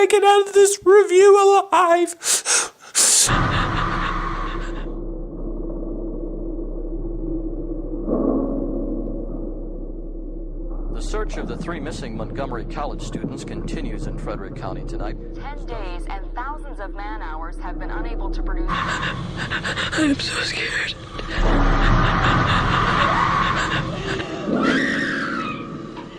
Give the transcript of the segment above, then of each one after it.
make it out of this review alive. The search of the 3 missing Montgomery College students continues in Frederick County tonight. 10 days and thousands of man-hours have been unable to produce... I'm so scared.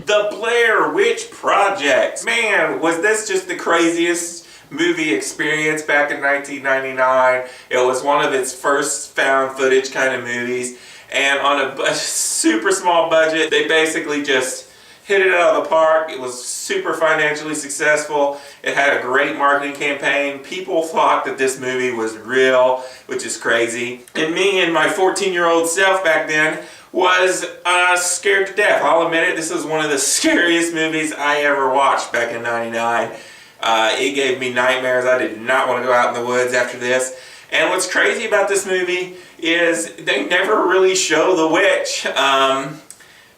The Blair Witch Project. Man, was this just the craziest movie experience back in 1999. It was one of its first found footage kind of movies. And on a super small budget, they basically just hit it out of the park. It was super financially successful. It had a great marketing campaign. People thought that this movie was real, which is crazy. And me and my 14-year-old self back then was scared to death. I'll admit it, this was one of the scariest movies I ever watched back in '99. It gave me nightmares. I did not want to go out in the woods after this. And what's crazy about this movie is they never really show the witch.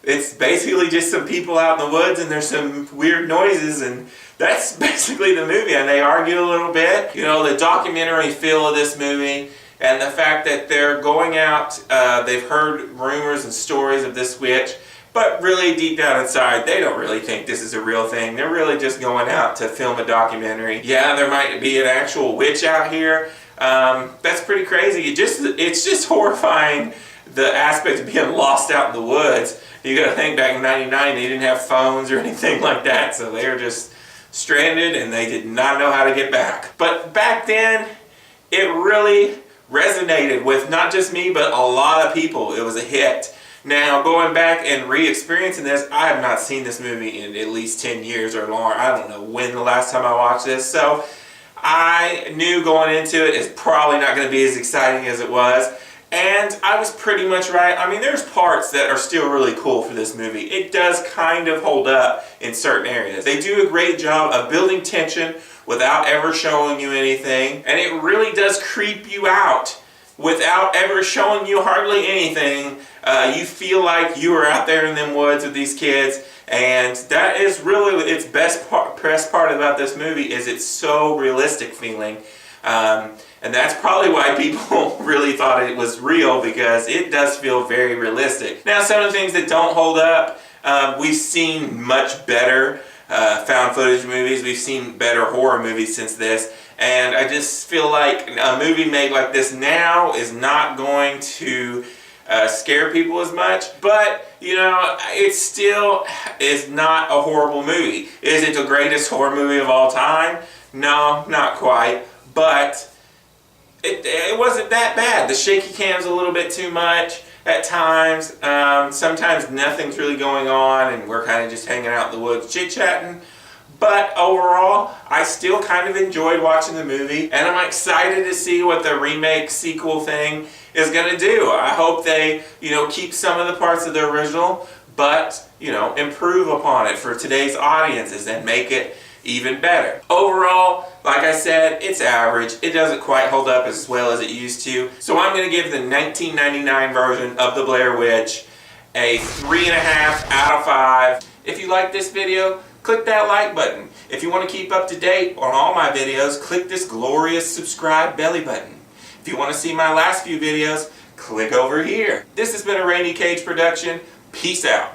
It's basically just some people out in the woods and there's some weird noises, and that's basically the movie. And they argue a little bit. You know, the documentary feel of this movie and the fact that they're going out, they've heard rumors and stories of this witch, but really deep down inside, they don't really think this is a real thing. They're really just going out to film a documentary. Yeah, there might be an actual witch out here. That's pretty crazy. It's just horrifying, the aspect of being lost out in the woods. You gotta think back in '99, they didn't have phones or anything like that, so they were just stranded and they did not know how to get back. But back then, it really resonated with not just me, but a lot of people. It was a hit. Now, going back and re-experiencing this, I have not seen this movie in at least 10 years or longer. I don't know when the last time I watched this, so I knew going into it it's probably not going to be as exciting as it was, and I was pretty much right. I mean, there's parts that are still really cool for this movie. It does kind of hold up in certain areas. They do a great job of building tension without ever showing you anything, and it really does creep you out without ever showing you hardly anything. You feel like you are out there in them woods with these kids, and that is really its best part about this movie, is it's so realistic feeling. And that's probably why people really thought it was real, because it does feel very realistic. Now, some of the things that don't hold up, we've seen much better found footage movies. We've seen better horror movies since this. And I just feel like a movie made like this now is not going to scare people as much. But, you know, it still is not a horrible movie. Is it the greatest horror movie of all time? No, not quite. But it wasn't that bad. The shaky cam's a little bit too much at times. Sometimes nothing's really going on and we're kind of just hanging out in the woods chit-chatting. But overall, I still kind of enjoyed watching the movie, and I'm excited to see what the remake sequel thing is going to do. I hope they, you know, keep some of the parts of the original, but, you know, improve upon it for today's audiences and make it even better. Overall, like I said, it's average. It doesn't quite hold up as well as it used to. So I'm going to give the 1999 version of The Blair Witch a 3.5 out of 5. If you like this video, click that like button. If you want to keep up to date on all my videos, click this glorious subscribe belly button. If you want to see my last few videos, click over here. This has been a Rainy Cage production. Peace out.